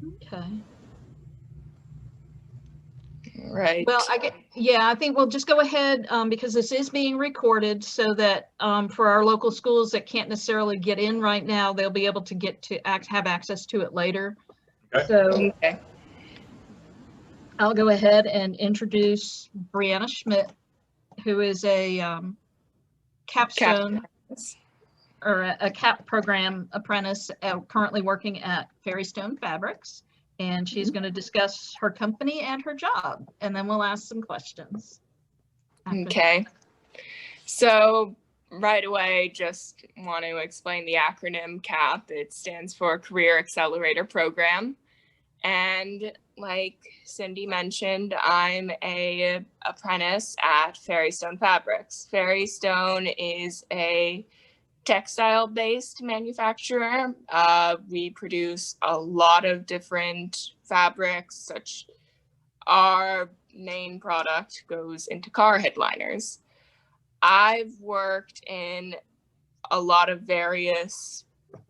Okay. Right. Well, I think we'll just go ahead because this is being recorded so that for our local schools that can't necessarily get in right now, they'll be able to have access to it later. Okay. So Okay. I'll go ahead and introduce Brianna Schmidt, who is a capstone or a CAP program apprentice currently working at Ferrystone Fabrics. And she's going to discuss her company and her job, and then we'll ask some questions. Okay. So right away, just want to explain the acronym CAP. It stands for Career Accelerator Program. And like Cindy mentioned, I'm an apprentice at Ferrystone Fabrics. Ferrystone is a textile-based manufacturer. We produce a lot of different fabrics. Our main product goes into car headliners. I've worked in a lot of various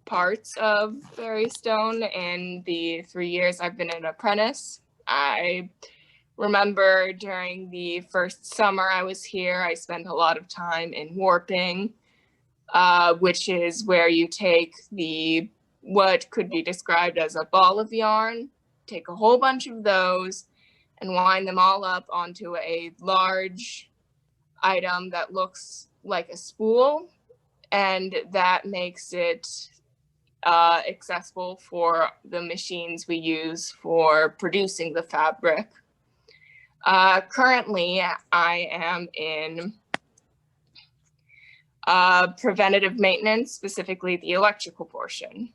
parts of Ferrystone in the 3 years I've been an apprentice. I remember during the first summer I was here, I spent a lot of time in warping, which is where you take what could be described as a ball of yarn, take a whole bunch of those and wind them all up onto a large item that looks like a spool, and that makes it accessible for the machines we use for producing the fabric. Currently, I am in preventative maintenance, specifically the electrical portion.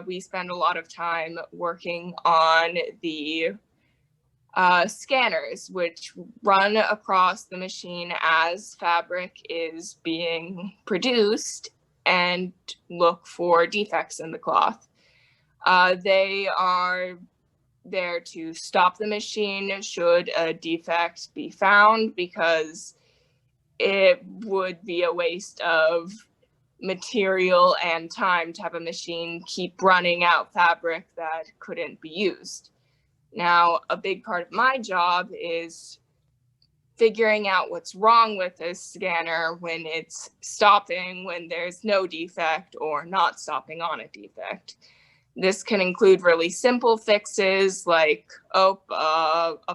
We spend a lot of time working on the scanners, which run across the machine as fabric is being produced and look for defects in the cloth. They are there to stop the machine should a defect be found, because it would be a waste of material and time to have a machine keep running out fabric that couldn't be used. Now, a big part of my job is figuring out what's wrong with this scanner when it's stopping when there's no defect or not stopping on a defect. This can include really simple fixes like, a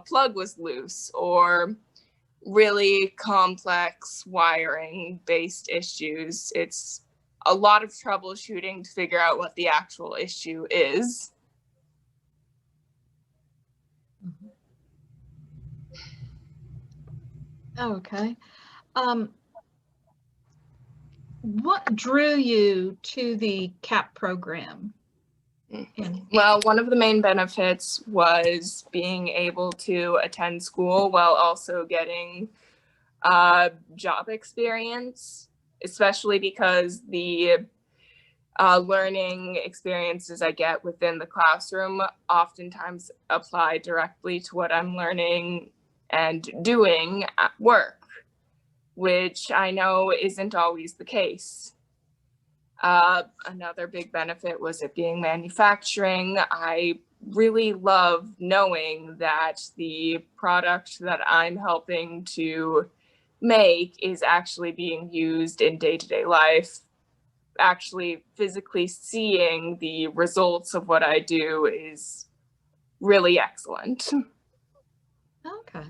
plug was loose, or really complex wiring-based issues. It's a lot of troubleshooting to figure out what the actual issue is. Okay. What drew you to the CAP program? Well, one of the main benefits was being able to attend school while also getting job experience, especially because the learning experiences I get within the classroom oftentimes apply directly to what I'm learning and doing at work, which I know isn't always the case. Another big benefit was it being manufacturing. I really love knowing that the product that I'm helping to make is actually being used in day-to-day life. Actually physically seeing the results of what I do is really excellent. Okay.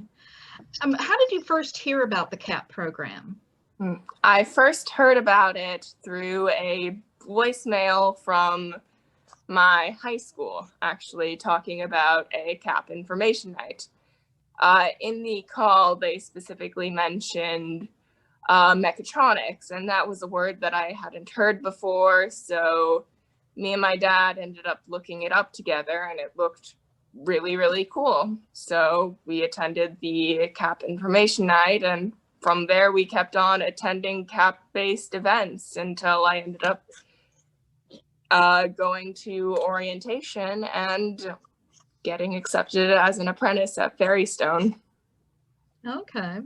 How did you first hear about the CAP program? I first heard about it through a voicemail from my high school, actually talking about a CAP information night. In the call, they specifically mentioned mechatronics, and that was a word that I hadn't heard before. So me and my dad ended up looking it up together, and it looked really, really cool. So we attended the CAP information night, and from there we kept on attending CAP-based events until I ended up going to orientation and getting accepted as an apprentice at Ferrystone. Okay.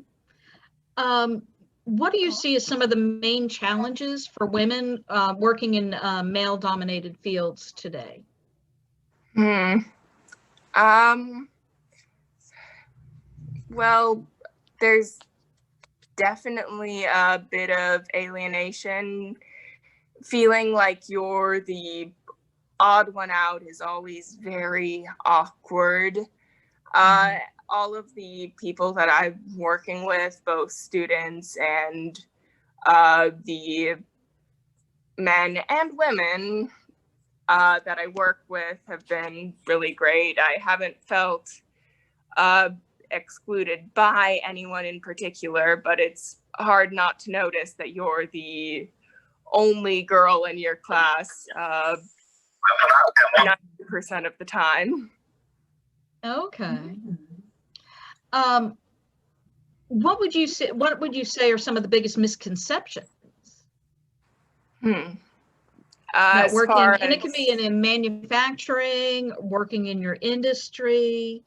What do you see as some of the main challenges for women working in male-dominated fields today? Well, there's definitely a bit of alienation. Feeling like you're the odd one out is always very awkward. All of the people that I'm working with, both students and the men and women that I work with, have been really great. I haven't felt excluded by anyone in particular, but it's hard not to notice that you're the only girl in your class 90% of the time. Okay. What would you say are some of the biggest misconceptions about working? And it can be in manufacturing, working in your industry.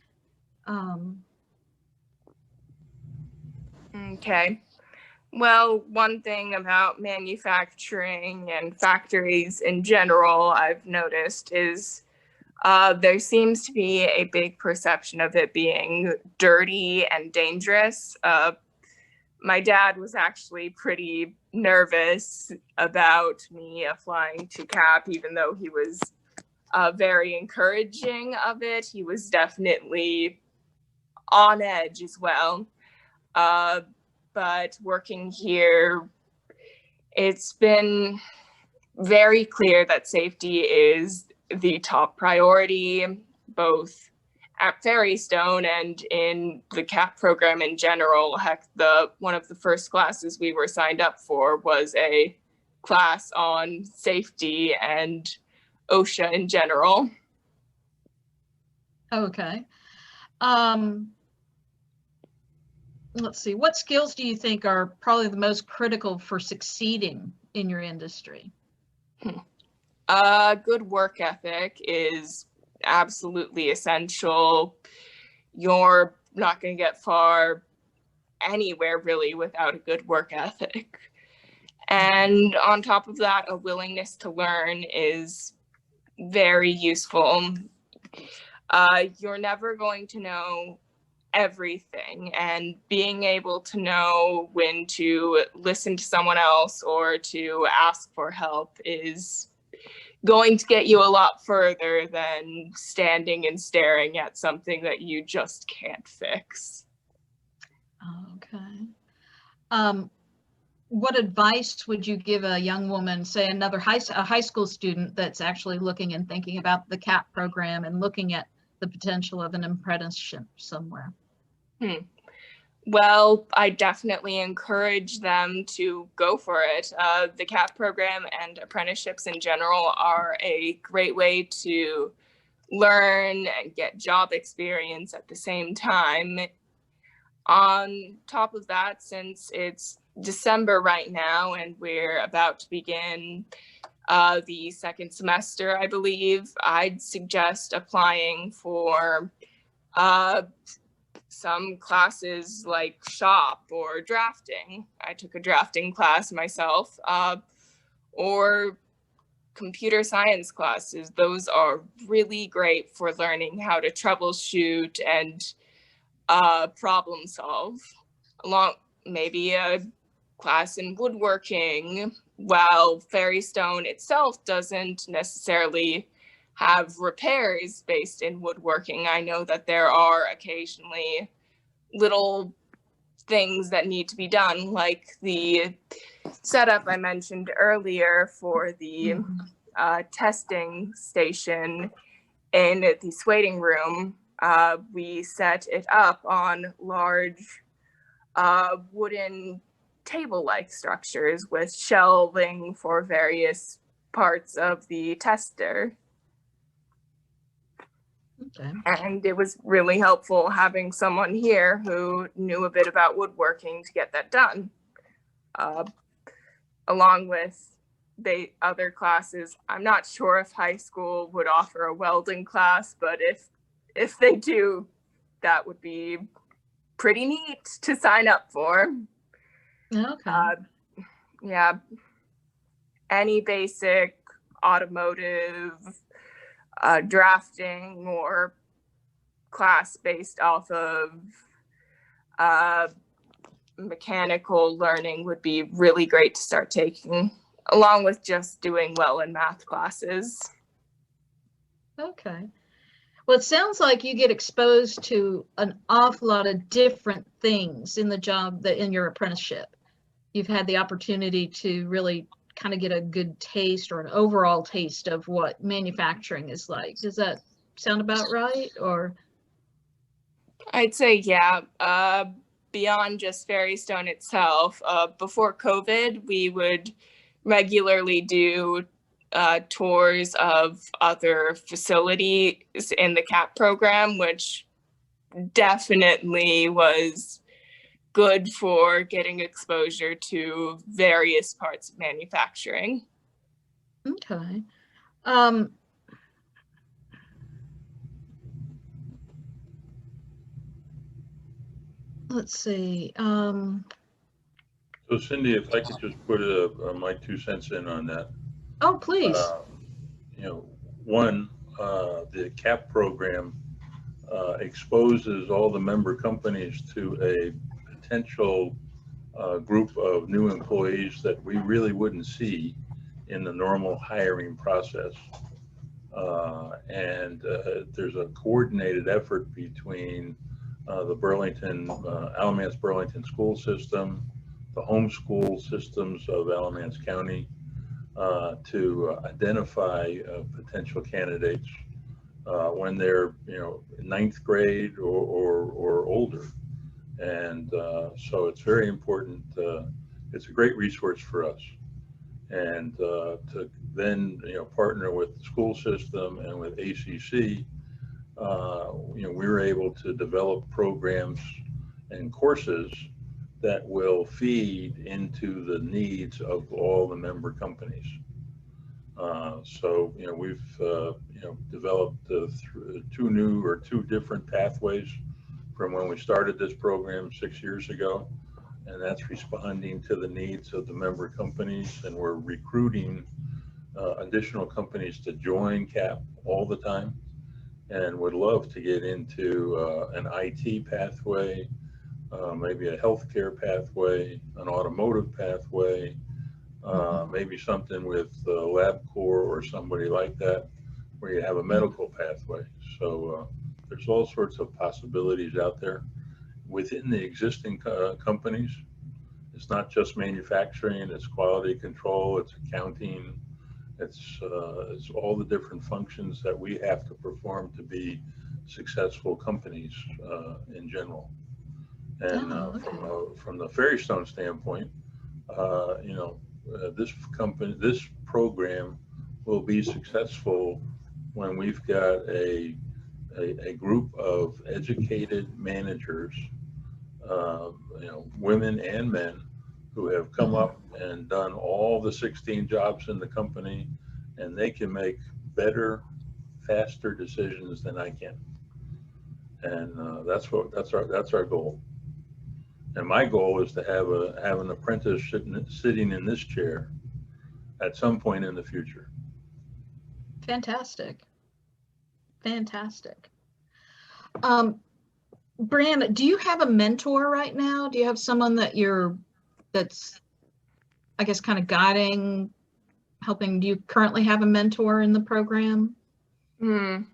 Okay. Well, one thing about manufacturing and factories in general I've noticed is there seems to be a big perception of it being dirty and dangerous. My dad was actually pretty nervous about me applying to CAP, even though he was very encouraging of it. He was definitely on edge as well. But working here, it's been very clear that safety is the top priority, both at Ferrystone and in the CAP program in general. Heck, one of the first classes we were signed up for was a class on safety and OSHA in general. Okay. Let's see, what skills do you think are probably the most critical for succeeding in your industry? Good work ethic is absolutely essential. You're not going to get far anywhere really without a good work ethic. And on top of that, a willingness to learn is very useful. You're never going to know everything, and being able to know when to listen to someone else or to ask for help is going to get you a lot further than standing and staring at something that you just can't fix. Okay. What advice would you give a young woman, say a high school student that's actually looking and thinking about the CAP program and looking at the potential of an apprenticeship somewhere? Well, I definitely encourage them to go for it. The CAP program and apprenticeships in general are a great way to learn and get job experience at the same time. On top of that, since it's December right now and we're about to begin the second semester, I believe, I'd suggest applying for some classes like shop or drafting. I took a drafting class myself, or computer science classes. Those are really great for learning how to troubleshoot and problem solve. Along maybe a class in woodworking. While Ferrystone itself doesn't necessarily have repairs based in woodworking, I know that there are occasionally little things that need to be done, like the setup I mentioned earlier for the testing station in the waiting room. We set it up on large wooden table-like structures with shelving for various parts of the tester. Okay. And it was really helpful having someone here who knew a bit about woodworking to get that done. Along with the other classes, I'm not sure if high school would offer a welding class, but if they do, that would be pretty neat to sign up for. Okay. Yeah, any basic automotive drafting or class based off of mechanical learning would be really great to start taking, along with just doing well in math classes. Okay. Well, it sounds like you get exposed to an awful lot of different things in the job that in your apprenticeship. You've had the opportunity to really kind of get a good taste or an overall taste of what manufacturing is like. Does that sound about right? Or I'd say, yeah. Beyond just Ferrystone itself, before COVID, we would regularly do tours of other facilities in the CAP program, which definitely was good for getting exposure to various parts of manufacturing. okay. Let's see. So Cindy, if I could just put my 2 cents in on that. Oh, please. You know, one, the CAP program exposes all the member companies to a potential group of new employees that we really wouldn't see in the normal hiring process. And there's a coordinated effort between the Alamance Burlington school system, the homeschool systems of Alamance County, to identify potential candidates when they're, ninth grade or older. And so it's very important. It's a great resource for us. And to then, partner with the school system and with ACC, we were able to develop programs and courses that will feed into the needs of all the member companies. So, we've, developed two different pathways from when we started this program 6 years ago. And that's responding to the needs of the member companies. And we're recruiting additional companies to join CAP all the time, and would love to get into an IT pathway, maybe a healthcare pathway, an automotive pathway, maybe something with LabCorp or somebody like that, where you have a medical pathway. So there's all sorts of possibilities out there within the existing companies. It's not just manufacturing, it's quality control, it's accounting, it's all the different functions that we have to perform to be successful companies in general. And from the Ferrystone standpoint, this program will be successful when we've got a group of educated managers, women and men, who have come up and done all the 16 jobs in the company, and they can make better, faster decisions than I can. And that's our goal. And my goal is to have an apprentice sitting in this chair at some point in the future. Fantastic. Fantastic. Brianna, do you have a mentor right now? Do you have someone that's, I guess, kind of guiding, helping? Do you currently have a mentor in the program? In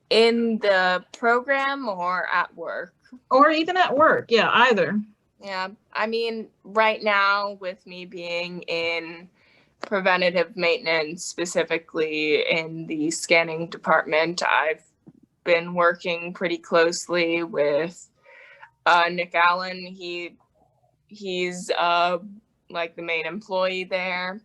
the program or at work? Or even at work, yeah, either. Yeah, I mean, right now, with me being in preventative maintenance, specifically in the scanning department, I've been working pretty closely with Nick Allen. He's like the main employee there.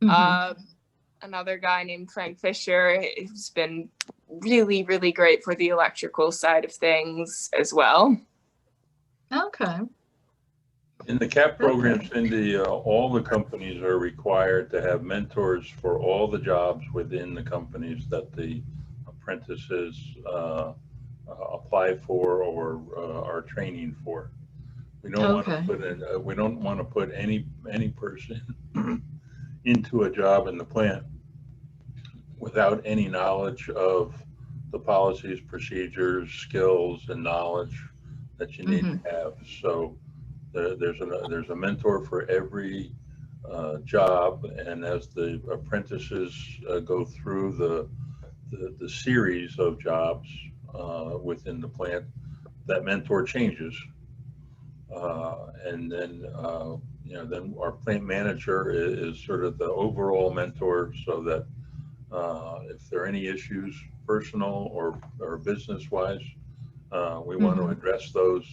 Another guy named Frank Fisher has been really, really great for the electrical side of things as well. Okay. In the CAP program, Cindy, all the companies are required to have mentors for all the jobs within the companies that the apprentices apply for or are training for. We don't want to put any person into a job in the plant without any knowledge of the policies, procedures, skills, and knowledge that you need to have. So there's a mentor for every job, and as the apprentices go through the series of jobs within the plant, that mentor changes. And then, then our plant manager is sort of the overall mentor, so that if there are any issues, personal or business-wise, we want to address those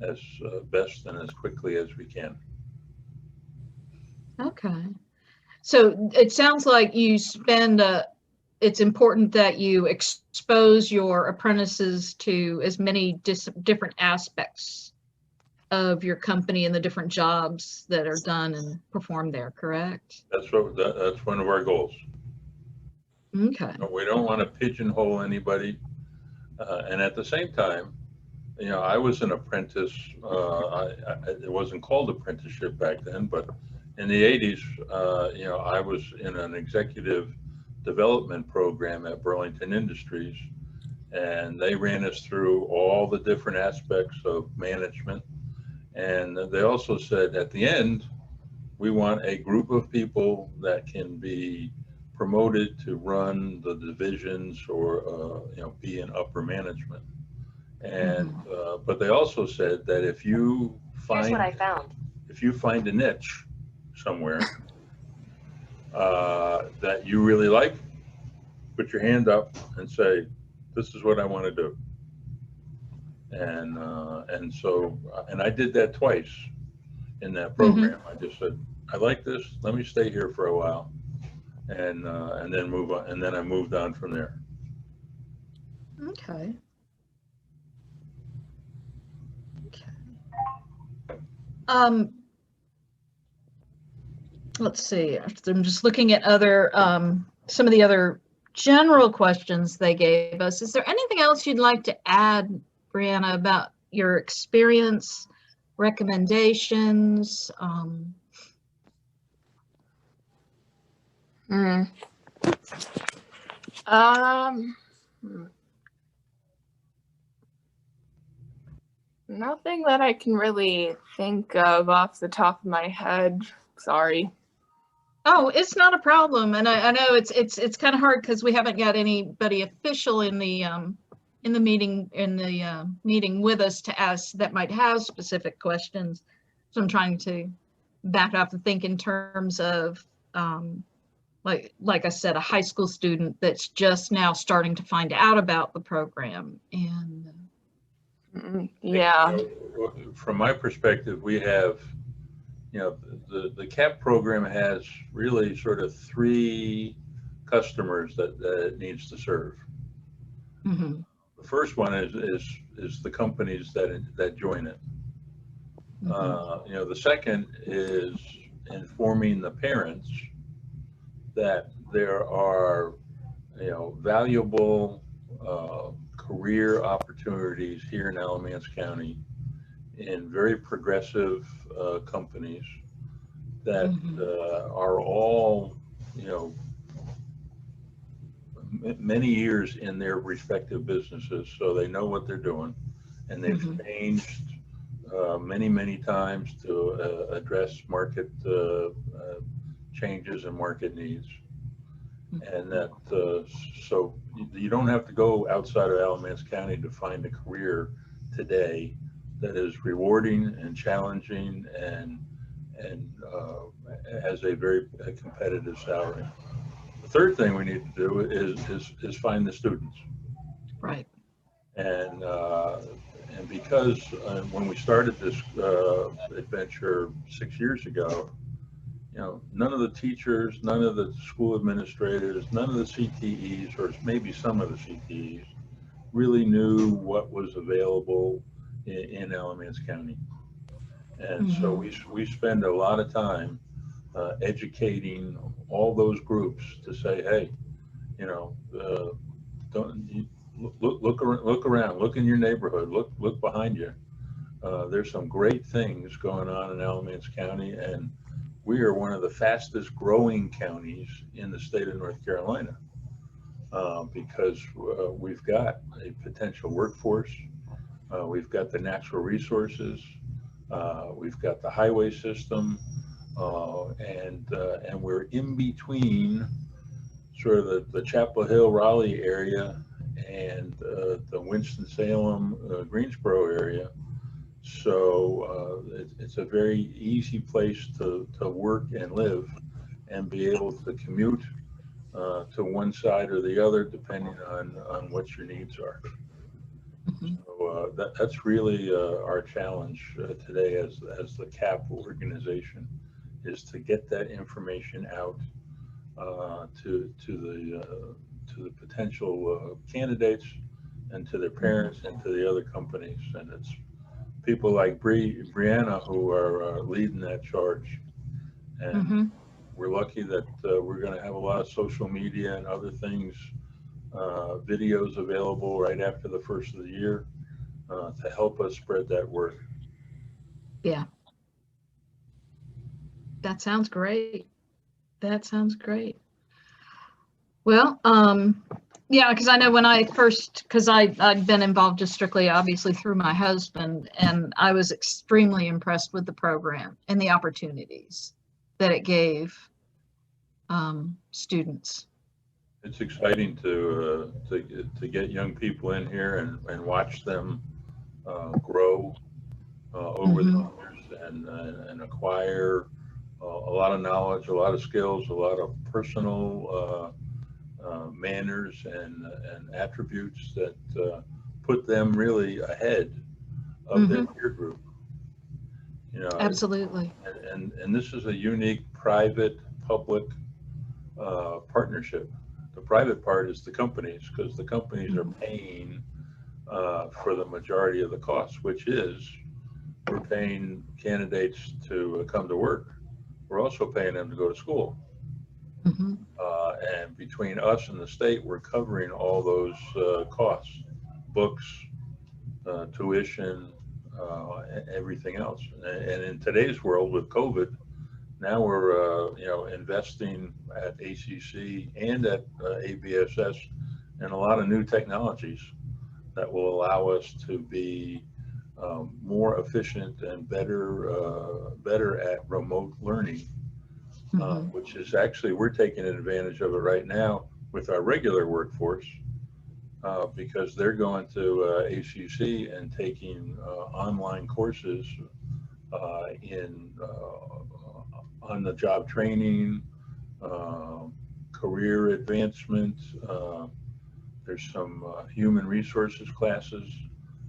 as best and as quickly as we can. Okay. So it sounds like you spend it's important that you expose your apprentices to as many different aspects of your company and the different jobs that are done and performed there, correct? That's one of our goals. Okay. We don't want to pigeonhole anybody. And at the same time, I was an apprentice. It wasn't called apprenticeship back then, but in the 80s, I was in an executive development program at Burlington Industries, and they ran us through all the different aspects of management. And they also said at the end, we want a group of people that can be promoted to run the divisions or be in upper management. And but they also said that if you find a niche somewhere that you really like, put your hand up and say, this is what I want to do. And so I did that twice in that program. I just said, I like this, let me stay here for a while, and then move on, and then I moved on from there. Okay. Let's see. I'm just looking at other some of the other general questions they gave us. Is there anything else you'd like to add, Brianna, about your experience, recommendations? Nothing that I can really think of off the top of my head. Sorry. Oh, it's not a problem, and I know it's kind of hard because we haven't got anybody official in the meeting with us to ask that might have specific questions. So I'm trying to back up and think in terms of like I said, a high school student that's just now starting to find out about the program. And yeah, from my perspective, we have, the CAP program has really sort of three customers that it needs to serve. The first one is the companies that join it. The second is informing the parents that there are, valuable career opportunities here in Alamance County in very progressive companies that are all, many years in their respective businesses, so they know what they're doing, and they've changed many times to address market changes and market needs. And that so you don't have to go outside of Alamance County to find a career today that is rewarding and challenging and has a very competitive salary. The third thing we need to do is find the students. right. And because when we started this adventure 6 years ago, none of the teachers, none of the school administrators, none of the CTEs, or maybe some of the CTEs, really knew what was available in Alamance County. And so we spend a lot of time educating all those groups to say, hey, don't look around, look in your neighborhood, look behind you. There's some great things going on in Alamance County, and we are one of the fastest growing counties in the state of North Carolina. because we've got a potential workforce, we've got the natural resources, we've got the highway system, and we're in between sort of the Chapel Hill, Raleigh area and the Winston-Salem, Greensboro area. So it's a very easy place to work and live and be able to commute to one side or the other, depending on what your needs are. So that's really our challenge today as the CAP organization, is to get that information out to the potential candidates and to their parents and to the other companies. And it's people like Brianna who are leading that charge. And we're lucky that we're going to have a lot of social media and other things, videos available right after the first of the year to help us spread that word. Yeah. That sounds great. That sounds great. Well, yeah, because I know when I first, because I'd been involved just strictly, obviously, through my husband, and I was extremely impressed with the program and the opportunities that it gave students. It's exciting to get young people in here and watch them grow over the years and acquire a lot of knowledge, a lot of skills, a lot of personal manners and attributes that put them really ahead of their peer group. You know, Absolutely. And this is a unique private-public partnership. The private part is the companies, because the companies are paying for the majority of the costs, which is we're paying candidates to come to work. We're also paying them to go to school. And between us and the state, we're covering all those costs, books, tuition, everything else. And in today's world with COVID, now we're investing at ACC and at ABSS in a lot of new technologies that will allow us to be more efficient and better at remote learning. Which is actually, we're taking advantage of it right now with our regular workforce because they're going to ACC and taking online courses in on-the-job training, career advancement. There's some human resources classes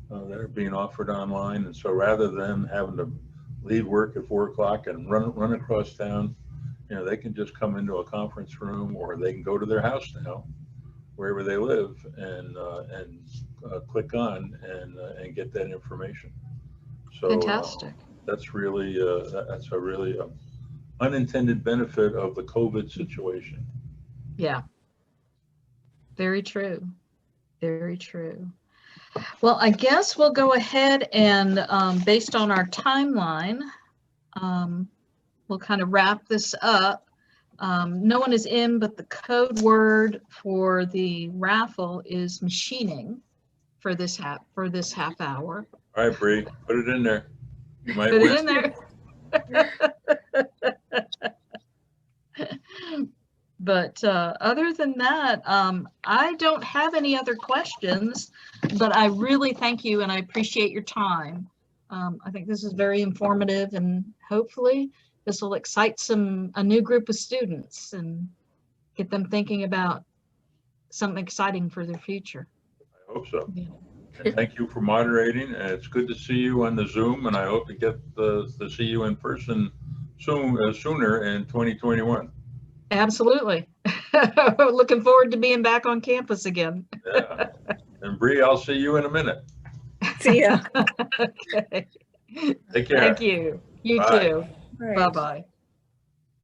that are being offered online. And so rather than having to leave work at 4 o'clock and run across town, they can just come into a conference room, or they can go to their house now, wherever they live, and click on and get that information. So Fantastic. That's really that's a really unintended benefit of the COVID situation. Yeah. Very true. Very true. Well, I guess we'll go ahead and based on our timeline, we'll kind of wrap this up. No one is in, but the code word for the raffle is machining for this half hour. All right, Bree, put it in there. You might Put win. it in there. But other than that, I don't have any other questions, but I really thank you and I appreciate your time. I think this is very informative, and hopefully this will excite a new group of students and get them thinking about something exciting for their future. I hope so. Yeah. And thank you for moderating, and it's good to see you on the Zoom, and I hope to get to see you in person sooner in 2021. Absolutely. Looking forward to being back on campus again. Yeah. And Bree, I'll see you in a minute. See ya. Okay. Take care. Thank you. You Bye. too. Right. Bye-bye.